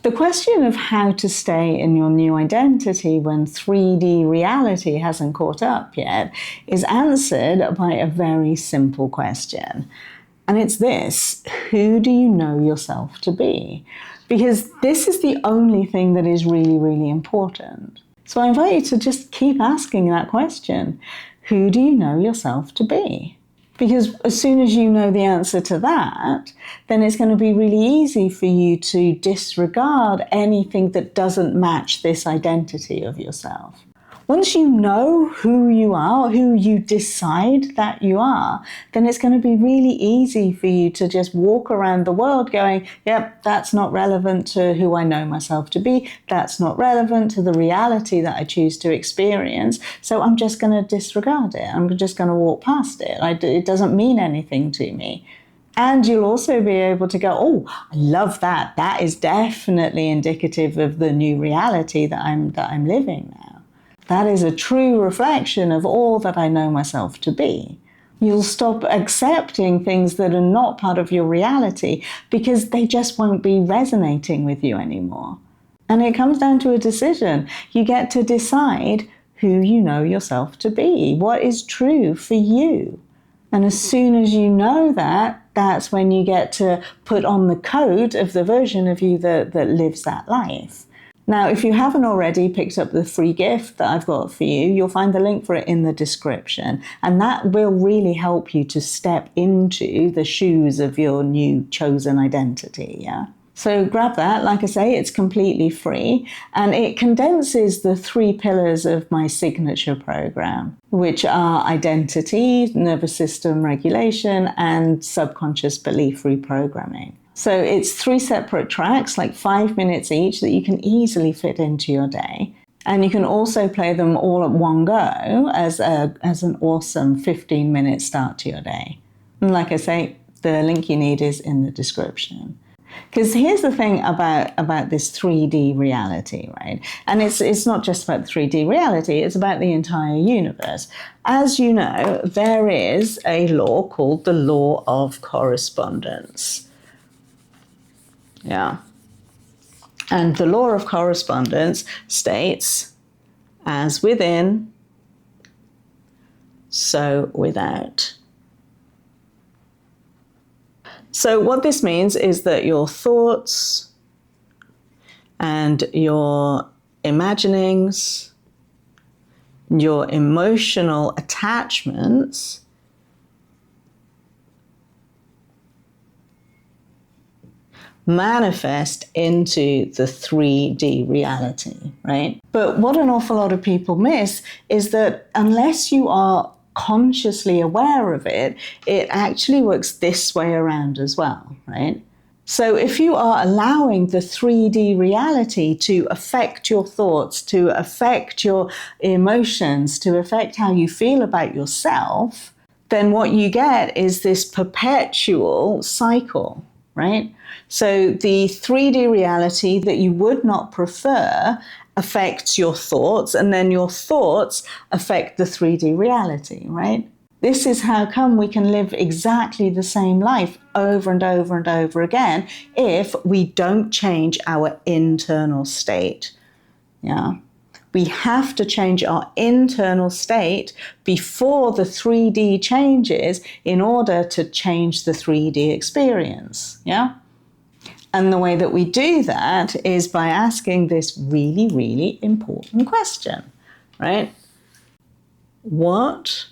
The question of how to stay in your new identity when 3D reality hasn't caught up yet is answered by a very simple question. And it's this: who do you know yourself to be? Because this is the only thing that is really, really important. So I invite you to just keep asking that question. Who do you know yourself to be? Because as soon as you know the answer to that, then it's going to be really easy for you to disregard anything that doesn't match this identity of yourself. Once you know who you are, who you decide that you are, then it's going to be really easy for you to just walk around the world going, yep, that's not relevant to who I know myself to be. That's not relevant to the reality that I choose to experience. So I'm just going to disregard it. I'm just going to walk past it. It doesn't mean anything to me. And you'll also be able to go, oh, I love that. That is definitely indicative of the new reality that I'm living now. That is a true reflection of all that I know myself to be. You'll stop accepting things that are not part of your reality because they just won't be resonating with you anymore. And it comes down to a decision. You get to decide who you know yourself to be, what is true for you. And as soon as you know that, that's when you get to put on the coat of the version of you that lives that life. Now, if you haven't already picked up the free gift that I've got for you, you'll find the link for it in the description. And that will really help you to step into the shoes of your new chosen identity, yeah? So grab that. Like I say, it's completely free. And it condenses the 3 pillars of my signature program, which are identity, nervous system regulation, and subconscious belief reprogramming. So it's 3 separate tracks, like 5 minutes each, that you can easily fit into your day. And you can also play them all at one go as an awesome 15-minute start to your day. And like I say, the link you need is in the description. Because here's the thing about this 3D reality, right? And it's not just about 3D reality, it's about the entire universe. As you know, there is a law called the law of correspondence. Yeah. And the law of correspondence states, as within, so without. So what this means is that your thoughts and your imaginings, your emotional attachments manifest into the 3D reality, right? But what an awful lot of people miss is that unless you are consciously aware of it, it actually works this way around as well, right? So if you are allowing the 3D reality to affect your thoughts, to affect your emotions, to affect how you feel about yourself, then what you get is this perpetual cycle, right? So the 3D reality that you would not prefer affects your thoughts, and then your thoughts affect the 3D reality, right? This is how come we can live exactly the same life over and over and over again if we don't change our internal state. Yeah. We have to change our internal state before the 3D changes in order to change the 3D experience. Yeah. And the way that we do that is by asking this really, really important question, right? What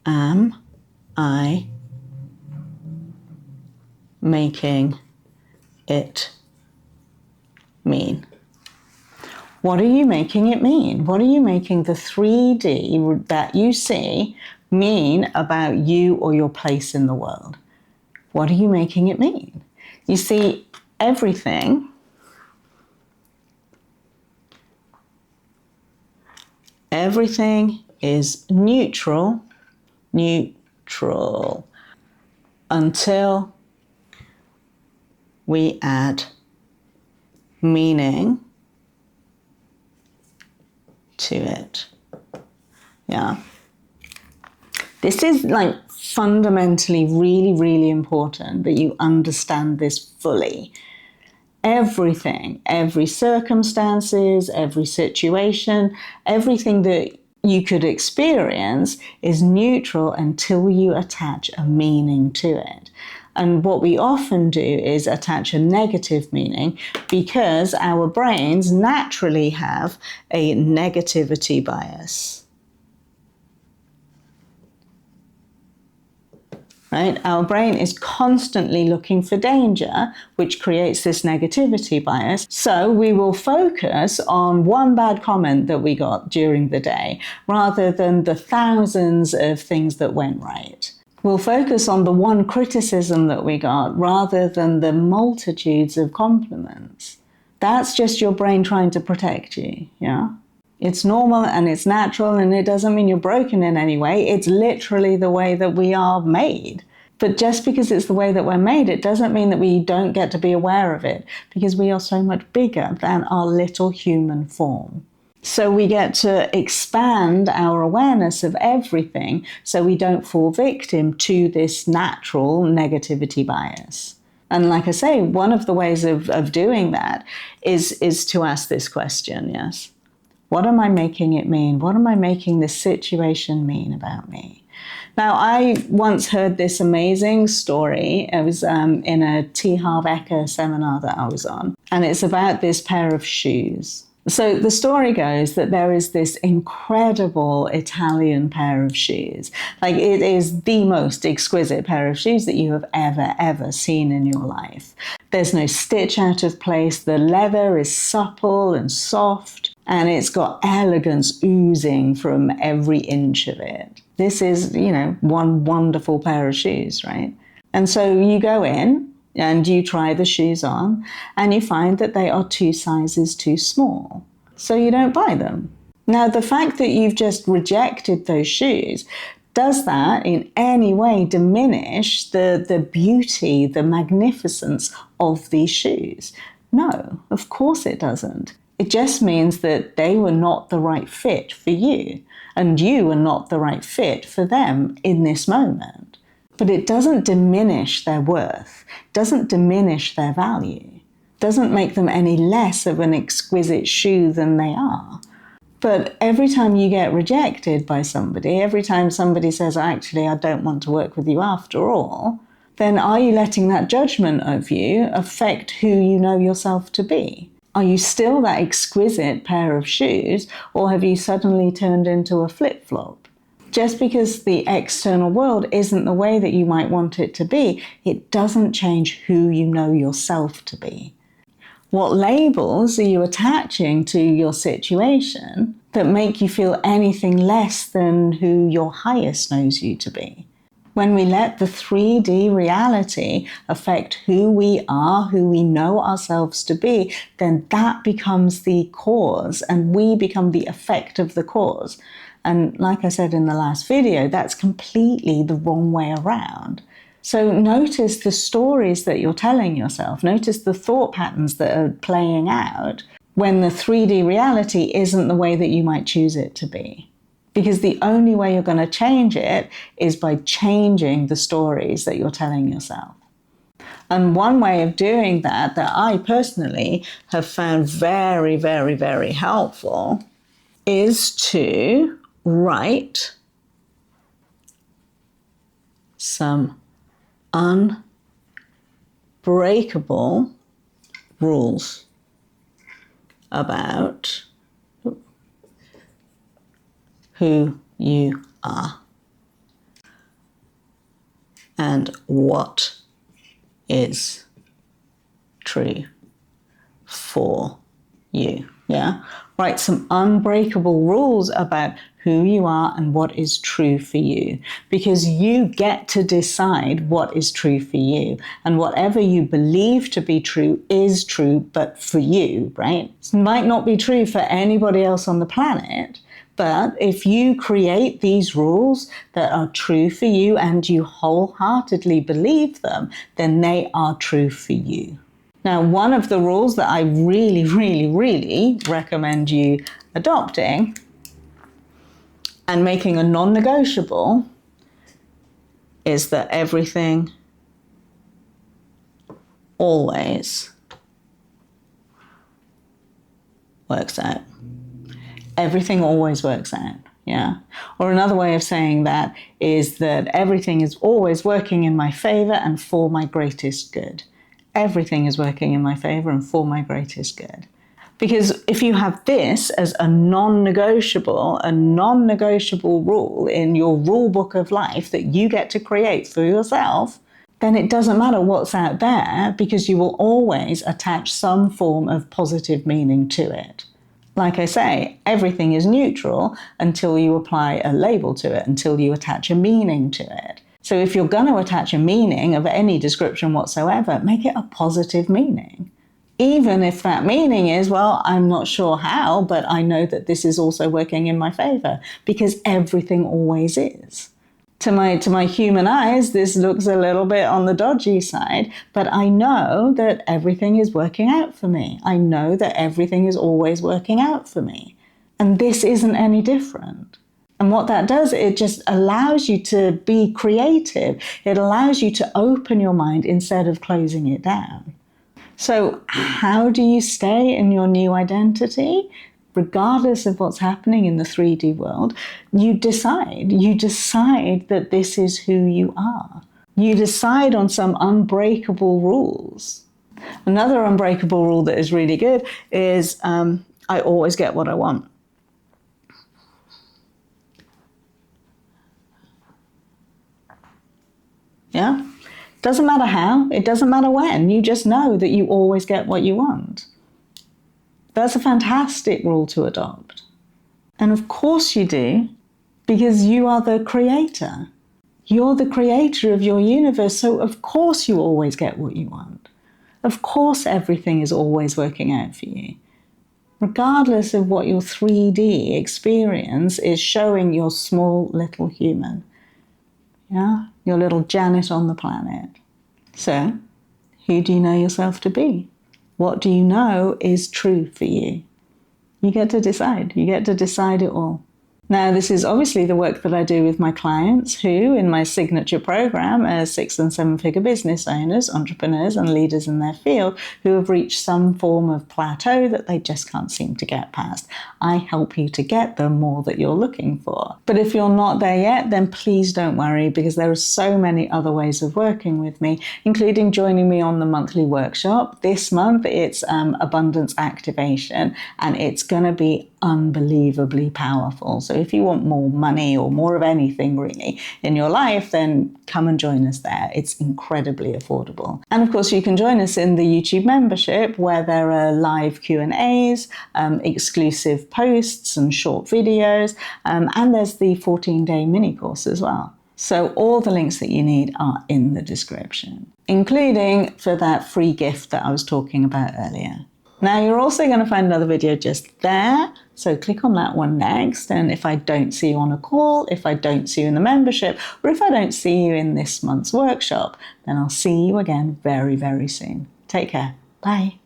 am I making it mean? What are you making it mean? What are you making the 3D that you see mean about you or your place in the world? What are you making it mean? You see, everything is neutral, until we add meaning to it. Yeah. This is like fundamentally really, really important that you understand this fully. everything, every circumstances, every situation, everything that you could experience is neutral until you attach a meaning to it. And what we often do is attach a negative meaning because our brains naturally have a negativity bias. Right? Our brain is constantly looking for danger, which creates this negativity bias. So we will focus on one bad comment that we got during the day rather than the thousands of things that went right. We'll focus on the one criticism that we got rather than the multitudes of compliments. That's just your brain trying to protect you, yeah? It's normal and it's natural, and it doesn't mean you're broken in any way. It's literally the way that we are made. But just because it's the way that we're made, it doesn't mean that we don't get to be aware of it, because we are so much bigger than our little human form. So we get to expand our awareness of everything so we don't fall victim to this natural negativity bias. And like I say, one of the ways of doing that is to ask this question, yes? What am I making it mean? What am I making this situation mean about me? Now, I once heard this amazing story. It was in a T. Harv Eker seminar that I was on, and it's about this pair of shoes. So the story goes that there is this incredible Italian pair of shoes. Like, it is the most exquisite pair of shoes that you have ever seen in your life. There's no stitch out of place. The leather is supple and soft, and it's got elegance oozing from every inch of it. This is, one wonderful pair of shoes, right? And so you go in and you try the shoes on, and you find that they are 2 sizes too small. So you don't buy them. Now, the fact that you've just rejected those shoes, does that in any way diminish the beauty, the magnificence of these shoes? No, of course it doesn't. It just means that they were not the right fit for you, and you were not the right fit for them in this moment. But it doesn't diminish their worth, doesn't diminish their value, doesn't make them any less of an exquisite shoe than they are. But every time you get rejected by somebody, every time somebody says, actually, I don't want to work with you after all, then are you letting that judgment of you affect who you know yourself to be? Are you still that exquisite pair of shoes, or have you suddenly turned into a flip-flop? Just because the external world isn't the way that you might want it to be, it doesn't change who you know yourself to be. What labels are you attaching to your situation that make you feel anything less than who your highest knows you to be? When we let the 3D reality affect who we are, who we know ourselves to be, then that becomes the cause, and we become the effect of the cause. And like I said in the last video, that's completely the wrong way around. So notice the stories that you're telling yourself. Notice the thought patterns that are playing out when the 3D reality isn't the way that you might choose it to be. Because the only way you're going to change it is by changing the stories that you're telling yourself. And one way of doing that I personally have found very, very, very helpful is to write some unbreakable rules about who you are and what is true for you. Yeah? Write some unbreakable rules about who you are and what is true for you, because you get to decide what is true for you, and whatever you believe to be true is true, but for you, right? It might not be true for anybody else on the planet, but if you create these rules that are true for you and you wholeheartedly believe them, then they are true for you. Now, one of the rules that I really, really, really recommend you adopting and making a non-negotiable is that everything always works out. Everything always works out. Yeah. Or another way of saying that is that everything is always working in my favor and for my greatest good. Everything is working in my favor and for my greatest good. Because if you have this as a non-negotiable rule in your rule book of life that you get to create for yourself, then it doesn't matter what's out there, because you will always attach some form of positive meaning to it. Like I say, everything is neutral until you apply a label to it, until you attach a meaning to it. So if you're going to attach a meaning of any description whatsoever, make it a positive meaning. Even if that meaning is, well, I'm not sure how, but I know that this is also working in my favor, because everything always is. To my human eyes, this looks a little bit on the dodgy side, but I know that everything is working out for me. I know that everything is always working out for me. And this isn't any different. And what that does, it just allows you to be creative. It allows you to open your mind instead of closing it down. So how do you stay in your new identity? Regardless of what's happening in the 3D world, you decide that this is who you are. You decide on some unbreakable rules. Another unbreakable rule that is really good is I always get what I want. Yeah? Doesn't matter how, it doesn't matter when, you just know that you always get what you want. That's a fantastic rule to adopt. And of course you do, because you are the creator. You're the creator of your universe, so of course you always get what you want. Of course everything is always working out for you. Regardless of what your 3D experience is showing your small little human. Yeah? Your little Janet on the planet. So, who do you know yourself to be? What do you know is true for you? You get to decide. You get to decide it all. Now, this is obviously the work that I do with my clients who, in my signature program, are 6- and 7-figure business owners, entrepreneurs, and leaders in their field who have reached some form of plateau that they just can't seem to get past. I help you to get the more that you're looking for. But if you're not there yet, then please don't worry, because there are so many other ways of working with me, including joining me on the monthly workshop. This month, it's Abundance Activation, and it's going to be unbelievably powerful. So if you want more money or more of anything really in your life, then come and join us there. It's incredibly affordable. And of course, you can join us in the YouTube membership, where there are live Q&As, exclusive posts and short videos, and there's the 14-day mini course as well. So all the links that you need are in the description, including for that free gift that I was talking about earlier. Now, you're also going to find another video just there, so click on that one next. And if I don't see you on a call, if I don't see you in the membership, or if I don't see you in this month's workshop, then I'll see you again very, very soon. Take care. Bye.